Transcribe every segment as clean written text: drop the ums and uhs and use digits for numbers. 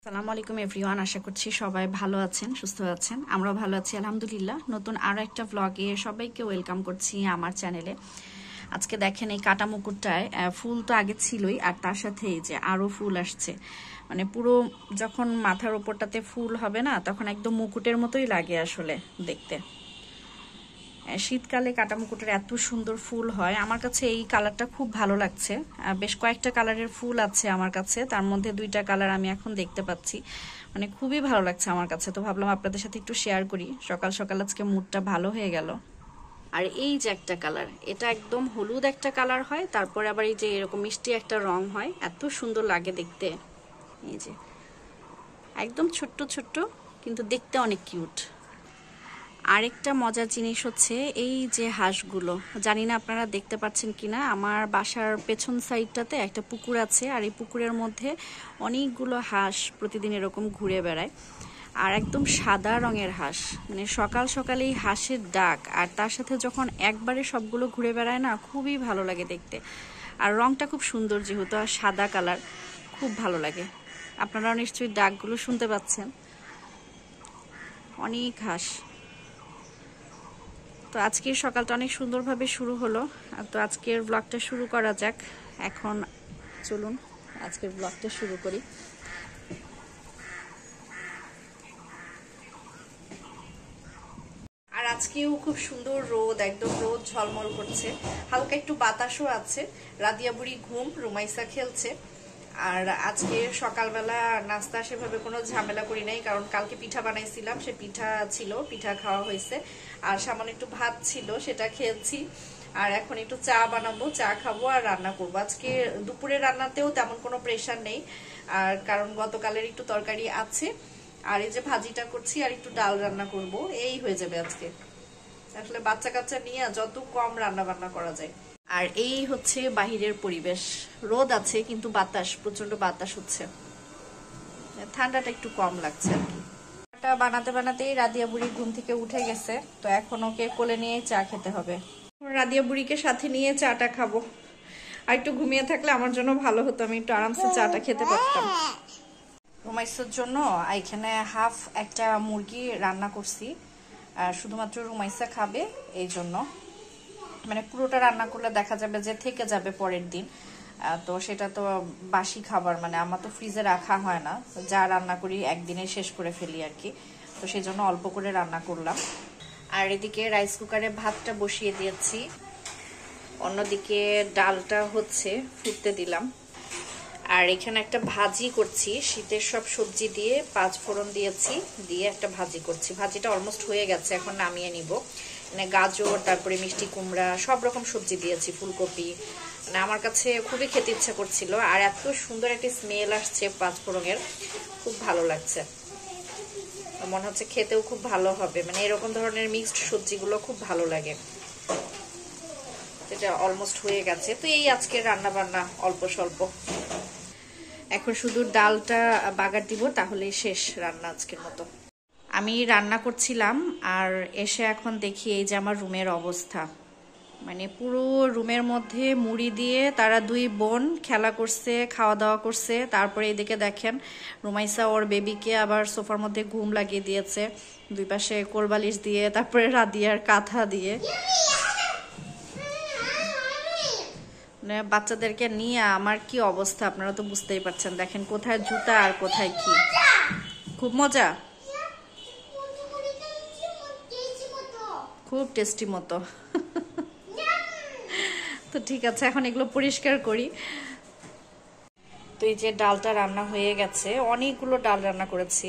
আসসালামু আলাইকুম এভরিওয়ান, আশা করছি সবাই ভালো আছেন, সুস্থ আছেন। আমরাও ভালো আছি আলহামদুলিল্লাহ। নতুন আরও একটা ব্লগে সবাইকে ওয়েলকাম করছি আমার চ্যানেলে। আজকে দেখেন এই কাটা মুকুটটায় ফুল তো আগে ছিলই, আর তার সাথে এই যে আরও ফুল আসছে। মানে পুরো যখন মাথার ওপরটাতে ফুল হবে না, তখন একদম মুকুটের মতোই লাগে আসলে দেখতে। শীতকালে কাটা মুকুটের এত সুন্দর ফুল হয়, আমার কাছে এই কালারটা খুব ভালো লাগছে। বেশ কয়েকটা কালারের ফুল আছে আমার কাছে, তার মধ্যে দুইটা কালার আমি এখন দেখতে পাচ্ছি, মানে খুবই ভালো লাগছে আমার কাছে। তো ভাবলাম আপনাদের সাথে একটু শেয়ার করি। সকাল সকাল আজকে মুডটা ভালো হয়ে গেল। আর এই যে একটা কালার, এটা একদম হলুদ একটা কালার হয়, তারপরে আবার এই যে এরকম মিষ্টি একটা রং হয়, এত সুন্দর লাগে দেখতে। এই যে একদম ছোট্ট ছোট্ট, কিন্তু দেখতে অনেক কিউট। আরেকটা মজার জিনিস হচ্ছে এই যে হাঁসগুলো, জানি না আপনারা দেখতে পাচ্ছেন কিনা, আমার বাসার পেছন সাইডটাতে একটা পুকুর আছে, আর এই পুকুরের মধ্যে অনেকগুলো হাঁস প্রতিদিন এরকম ঘুরে বেড়ায়। আর একদম সাদা রঙের হাঁস, মানে সকাল সকালে এই হাঁসের ডাক আর তার সাথে যখন একবারে সবগুলো ঘুরে বেড়ায় না, খুবই ভালো লাগে দেখতে। আর রংটা খুব সুন্দর, যেহেতু আর সাদা কালার, খুব ভালো লাগে। আপনারাও নিশ্চয়ই ডাকগুলো শুনতে পাচ্ছেন, অনেক হাঁস। তো আজকের সকালটা অনেক সুন্দরভাবে শুরু হলো। তো আজকের ব্লগটা শুরু করা যাক। এখন চলুন আজকের ব্লগটা শুরু করি। আর আজকেও খুব সুন্দর রোদ, একদম রোদ ঝলমল করছে, হালকা একটু বাতাসও আছে। রাদিয়া বুড়ি ঘুম, রুমাইসা খেলছে। আর আজকে সকালবেলা নাস্তা সেভাবে কোনো ঝামেলা করি নাই, কারণ কালকে পিঠা বানাইছিলাম, সে পিঠা ছিল, পিঠা খাওয়া হয়েছে। আর সামান্য একটু ভাত ছিল, সেটা খেয়েছি। আর এখন একটু চা বানাবো, চা খাবো আর রান্না করবো। আজকে দুপুরের রান্নাতেও তেমন কোনো প্রেশার নেই, আর কারণ গতকালের একটু তরকারি আছে। আর এই যে ভাজিটা করছি, আর একটু ডাল রান্না করব, এই হয়ে যাবে আজকে। আসলে বাচ্চা কাচ্চা নিয়ে যত কম রান্না বান্না করা যায়। আর এই হচ্ছে বাহিরের পরিবেশ, রোদ আছে কিন্তু বাতাস, প্রচন্ড বাতাস হচ্ছে, ঠান্ডাটা একটু কম লাগছে আর কি। চাটা বানাতে বানাতেই রাদিয়া বুড়ি ঘুম থেকে উঠে গেছে, তো এখন ওকে কোলে নিয়ে চা খেতে হবে। রাদিয়া বুড়িকে সাথে নিয়ে চাটা খাবো। আর একটু ঘুমিয়ে থাকলে আমার জন্য ভালো হতো, আমি একটু আরামসে চাটা খেতে পারতাম। রুমাইসার জন্য এখানে হাফ একটা মুরগি রান্না করছি, শুধুমাত্র রুমাইসা খাবে এই জন্য। মানে পুরোটা রান্না করলে দেখা যাবে যে থেকে যাবে পরের দিন, তো সেটা তো বাসি খাবার, মানে আমার তো ফ্রিজে রাখা হয় না, যা রান্না করি একদিনে শেষ করে ফেলি আর কি। তো সেই জন্য অল্প করে রান্না করলাম। আর এদিকে রাইস কুকারে ভাতটা বসিয়ে দিয়েছি, অন্যদিকে ডালটা হচ্ছে ফুটতে দিলাম। আর এখানে একটা ভাজি করছি, শীতের সব সবজি দিয়ে 5 ফোড়ন দিয়েছি, দিয়ে একটা ভাজি করছি। ভাজিটা অলমোস্ট হয়ে গেছে, এখন নামিয়ে নিব। মানে গাজর, তারপরে মিষ্টি কুমড়া, সব রকম সবজি দিয়েছি, ফুলকপি। মানে আমার কাছে খুবই খেতে ইচ্ছা করছিল, আর এত সুন্দর একটা স্মেল আসছে 5 ফোড়নের, খুব ভালো লাগছে। মনে হচ্ছে খেতেও খুব ভালো হবে, মানে এরকম ধরনের মিক্সড সবজিগুলো খুব ভালো লাগে। এটা অলমোস্ট হয়ে গেছে, তো এই আজকের রান্না বান্না অল্প স্বল্প। এখন শুধু ডালটা বাগার দিব, তাহলেই শেষ রান্না আজকের মতো। আমি রান্না করছিলাম, আর এসে এখন দেখি এই যে আমার রুমের অবস্থা। মানে পুরো রুমের মধ্যে মুড়ি দিয়ে তারা 2 বোন খেলা করছে, খাওয়া দাওয়া করছে। তারপরে এদিকে দেখেন রুমাইসা ওর বেবিকে আবার সোফার মধ্যে ঘুম লাগিয়ে দিয়েছে, 2 পাশে কোলবালিশ দিয়ে, তারপরে রাদিয়ার কাঁথা দিয়ে। বাচ্চাদেরকে নিয়ে আমার কি অবস্থা আপনারা তো বুঝতেই পারছেন। দেখেন কোথায় জুতা আর কোথায় কি, খুব মজা, খুব টেস্টি মতো। তো ঠিক আছে, এখন এগুলো পরিষ্কার করি। তো এই যে ডালটা রান্না হয়ে গেছে, অনেকগুলো ডাল রান্না করেছি,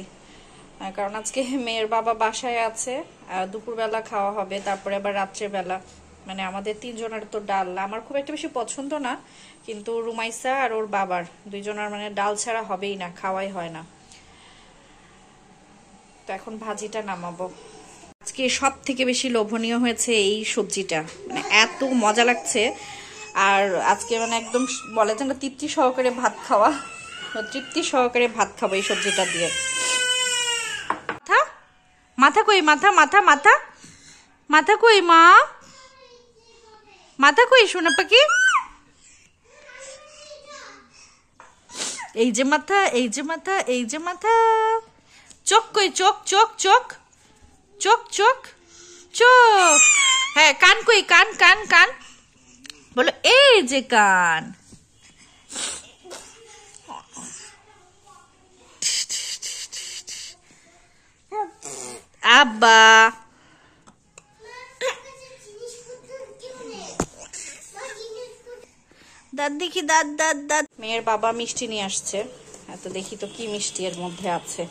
কারণ আজকে মেয়ের বাবা বাসায় আছে, দুপুরবেলা খাওয়া হবে, তারপরে আবার রাত্রের বেলা। মানে আমাদের 3 জনের তো ডাল আমার খুব একটা বেশি পছন্দ না, কিন্তু রুমাইসা আর ওর বাবার 2 জনের মানে ডাল ছাড়া হবেই না, খাওয়াই হয় না। তো এখন ভাজিটা নামাবো। আজকে সব থেকে বেশি লোভনীয় হয়েছে এই সবজিটা, মানে এত মজা লাগছে। আর আজকে মানে একদম বলে যে তৃপ্তি সহকারে ভাত খাওয়া, তৃপ্তি সহকারে ভাত খাবো এই সবজিটা দিয়ে। মাথা মাথা কই, মাথা মাথা মাথা মাথা কই, মা মাথা কই সোনা পাখি। এই যে মাথা, এই যে মাথা, এই যে মাথা। চোখ কই? চোখ চোখ চোখ চোখ চোখ চোখ। হ্যাঁ, কান কই? কান কান কান বলো। এই যে কান। আব্বা দাঁত দেখি, দাঁত দাঁত দাঁত। মেয়ের বাবা মিষ্টি নিয়ে আসছে, এত দেখি তো কি মিষ্টি এর মধ্যে আছে।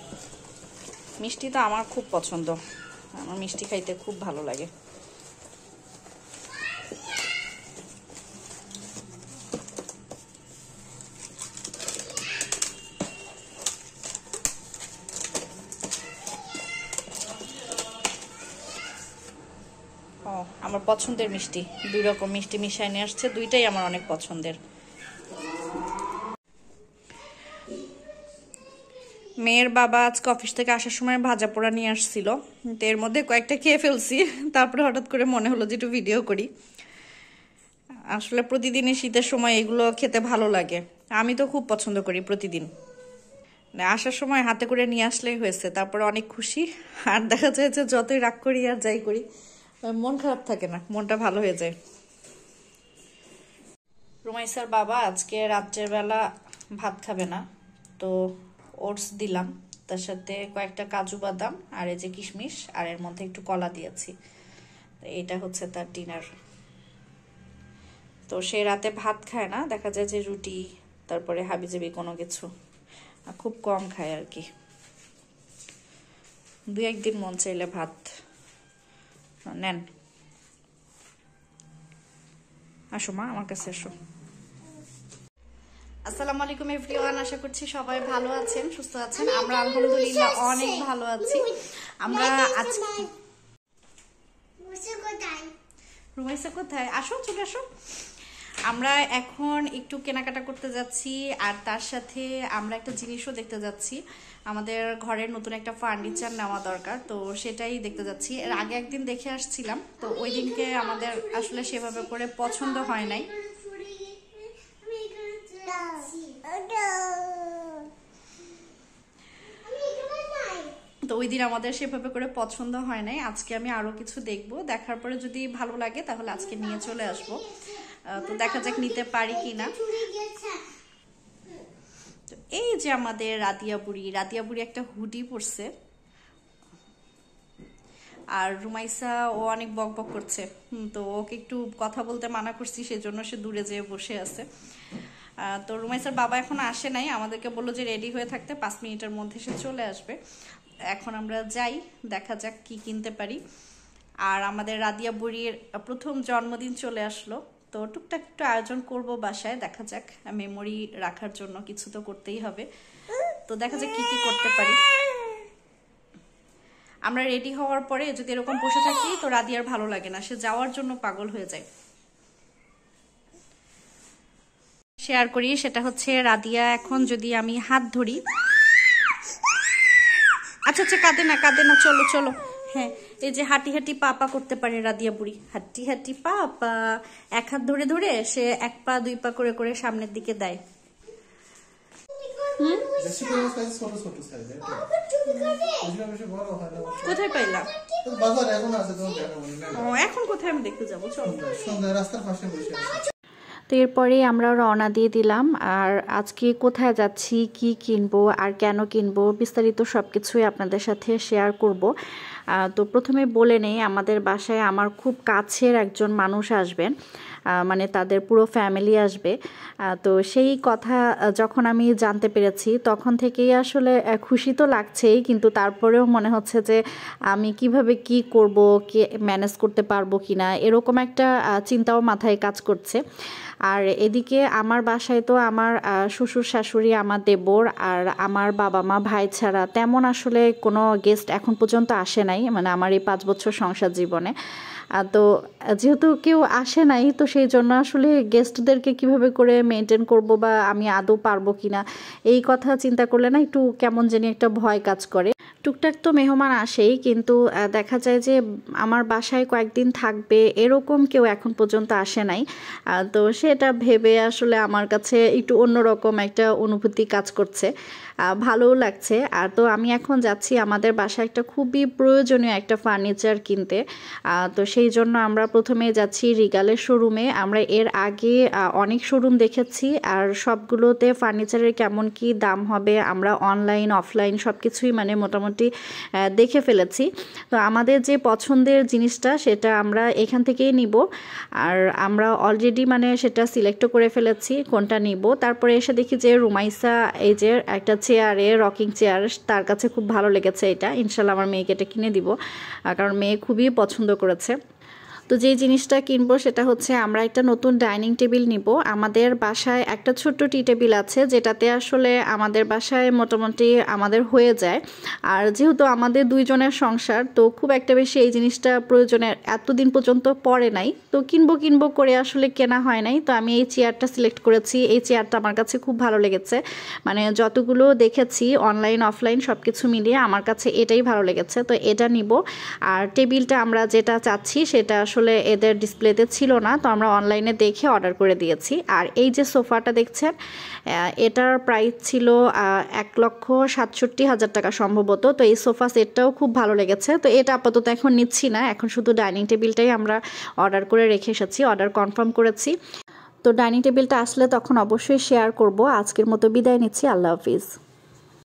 মিষ্টি তো আমার খুব পছন্দ, আমার মিষ্টি খাইতে খুব ভালো লাগে। আমার পছন্দের মিষ্টি, 2 রকম মিষ্টি মিশাই নিয়ে আসছে, দুইটাই আমার অনেক পছন্দের। মেয়ের বাবা আজকে অফিস থেকে আসার সময় ভাজা পোড়া নিয়ে আসছিল, তো এর মধ্যে কয়েকটা খেয়ে ফেলছি। তারপরে হঠাৎ করে মনে হলো যে একটু ভিডিও করি। আসলে প্রতিদিনই শীতের সময় এগুলো খেতে ভালো লাগে, আমি তো খুব পছন্দ করি প্রতিদিন। আসার সময় হাতে করে নিয়ে আসলেই হয়েছে, তারপরে অনেক খুশি। আর দেখা যায় যে যতই রাগ করি আর যাই করি, মন খারাপ থাকে না, মনটা ভালো হয়ে যায়। রুমাইসার বাবা আজকে রাত্রের বেলা ভাত খাবে না, তো ওটস দিলাম, তার সাথে কয়েকটা কাজু বাদাম আর এই যে কিশমিশ, আর এর মধ্যে একটু কলা দিয়েছি। এটা হচ্ছে তার ডিনার। তো সে রাতে ভাত খায় না, দেখা যায় যে রুটি তারপরে হাবিজাবি কোনো কিছু, খুব কম খায় আর কি। 2-1 দিন মন চাইলে ভাত নেন। আসো মা, আমার কাছে আসো। আসসালামু আলাইকুম এভরিওয়ান, আশা করছি সবাই ভালো আছেন, সুস্থ আছেন। আমরা আলহামদুলিল্লাহ অনেক ভালো আছি। আমরা আজকে রুমাইসা কোথায়? আসো, চলে আসো। আমরা এখন একটু কেনাকাটা করতে যাচ্ছি, আর তার সাথে আমরা একটা জিনিসও দেখতে যাচ্ছি। আমাদের ঘরের নতুন একটা ফার্নিচার নেওয়া দরকার, তো সেটাই দেখতে যাচ্ছি। এর আগে একদিন দেখে আসছিলাম, তো ওই দিনকে আমাদের আসলে সেভাবে করে পছন্দ হয় নাই। তো ওই দিন আমাদের সেভাবে করে পছন্দ হয় নাই। আজকে আমি আরো কিছু দেখবো, দেখার পরে যদি ভালো লাগে তাহলে আজকে নিয়ে চলে আসবো। তো দেখা যাক নিতে পারি কিনা। এই যে আমাদের রাদিয়া বুড়ি একটা হুডি পরছে, আর রুমাইসা ও অনেক বক বক করছে, তো ওকে একটু কথা বলতে মানা করছি, সেজন্য সে দূরে যেয়ে বসে আছে। তো রুমাইসার বাবা এখন আসে নাই, আমাদেরকে বললো যে রেডি হয়ে থাকতে, 5 মিনিটের মধ্যে সে চলে আসবে। এখন আমরা যাই, দেখা যাক কি কিনতে পারি। আর আমাদের রাদিয়া বুড়ির প্রথম জন্মদিন চলে আসলো, তো টুকটাক একটু আয়োজন করব বাসায়, দেখা যাক, মেমোরি রাখার জন্য কিছু তো করতেই হবে। তো দেখা যাক কি কি করতে পারি। আমরা রেডি হওয়ার পরে যদি এরকম বসে থাকি তো রাদিয়ার ভালো লাগে না, সে যাওয়ার জন্য পাগল হয়ে যায়। শেয়ার করি, সেটা হচ্ছে রাদিয়া এখন যদি আমি হাত ধরি, আচ্ছা আচ্ছা, কাঁদে না, চলো চলো। হ্যাঁ, এই যে হাঁটি হাঁটি পা করতে পারে রাদিয়া বুড়ি, হাঁটি হাঁটি পা। 1 হাত ধরে ধরে সে 1 পা 2 পা করে করে সামনের দিকে দেয়। কোথায় পাইলা? এখন কোথায় আমি দেখতে যাবো? চলো। তো এরপরে আমরা রওনা দিয়ে দিলাম। আর আজকে কোথায় যাচ্ছি, কি কিনবো আর কেন কিনবো, বিস্তারিত সব কিছুই আপনাদের সাথে শেয়ার করব। তো প্রথমে বলে নেই, আমাদের বাসায় আমার খুব কাছের একজন মানুষ আসবেন, মানে তাদের পুরো ফ্যামিলি আসবে। তো সেই কথা যখন আমি জানতে পেরেছি তখন থেকেই আসলে খুশি তো লাগছেই, কিন্তু তারপরেও মনে হচ্ছে যে আমি কিভাবে কি করব, কি ম্যানেজ করতে পারবো কিনা, এরকম একটা চিন্তাও মাথায় কাজ করছে। আর এদিকে আমার বাসায় তো আমার শ্বশুর শাশুড়ি, আমার দেবর আর আমার বাবা মা ভাই ছাড়া তেমন আসলে কোনো গেস্ট এখন পর্যন্ত আসে নাই, মানে আমার এই 5 বছর সংসার জীবনে। তো যেহেতু কেউ আসে নাই, তো সেই জন্য আসলে গেস্টদেরকে কিভাবে করে মেনটেন করব বা আমি আদৌ পারবো কিনা, এই কথা চিন্তা করলে না একটু কেমন জানি একটা ভয় কাজ করে। টুকটাক তো মেহমান আসেই, কিন্তু দেখা যায় যে আমার বাসায় কয়েকদিন থাকবে এরকম কেউ এখন পর্যন্ত আসে নাই। তো সেটা ভেবে আসলে আমার কাছে একটু অন্যরকম একটা অনুভূতি কাজ করছে, ভালোও লাগছে। আর তো আমি এখন যাচ্ছি আমাদের বাসায় একটা খুবই প্রয়োজনীয় একটা ফার্নিচার কিনতে। তো সেই জন্য আমরা প্রথমে যাচ্ছি রিগালের শোরুমে। আমরা এর আগে অনেক শোরুম দেখেছি, আর সবগুলোতে ফার্নিচারের কেমন কি দাম হবে আমরা অনলাইন অফলাইন সব কিছুই মানে মোটামুটি দেখে ফেলেছি। তো আমাদের যে পছন্দের জিনিসটা সেটা আমরা এখান থেকেই নিব, আর আমরা অলরেডি মানে সেটা সিলেক্টও করে ফেলেছি কোনটা নিব। তারপরে এসে দেখি যে রুমাইসা এই যে একটা চেয়ারে রকিং চেয়ার, তার কাছে খুব ভালো লেগেছে এটা। ইনশাল্লাহ আমার মেয়েকে এটা কিনে দিব, কারণ মেয়ে খুবই পছন্দ করেছে। তো যেই জিনিসটা কিনবো সেটা হচ্ছে আমরা একটা নতুন ডাইনিং টেবিল নিব। আমাদের বাসায় একটা ছোট্ট টি টেবিল আছে যেটাতে আসলে আমাদের বাসায় মোটামুটি আমাদের হয়ে যায়। আর যেহেতু আমাদের দুইজনের সংসার, তো খুব একটা বেশি এই জিনিসটা প্রয়োজনের এতদিন পর্যন্ত পড়ে নাই, তো কিনবো করে আসলে কেনা হয় নাই। তো আমি এই চেয়ারটা সিলেক্ট করেছি। এই চেয়ারটা আমার কাছে খুব ভালো লেগেছে, মানে যতগুলো দেখেছি অনলাইন অফলাইন সব কিছু মিলিয়ে আমার কাছে এটাই ভালো লেগেছে, তো এটা নিব। আর টেবিলটা আমরা যেটা চাচ্ছি সেটা আসলে এদের ডিসপ্লেতে ছিল না, তো আমরা অনলাইনে দেখে অর্ডার করে দিয়েছি। আর এই যে সোফাটা দেখছেন, এটার প্রাইস ছিল 1,67,000 টাকা সম্ভবত। তো এই সোফা সেটটাও খুব ভালো লেগেছে, তো এটা আপাতত এখন নিচ্ছি না, এখন শুধু ডাইনিং টেবিলটাই আমরা অর্ডার করে রেখে এসেছি, অর্ডার কনফার্ম করেছি। তো ডাইনিং টেবিলটা আসলে তখন অবশ্যই শেয়ার করব। আজকের মতো বিদায় নিচ্ছি, আল্লাহ হাফিজ।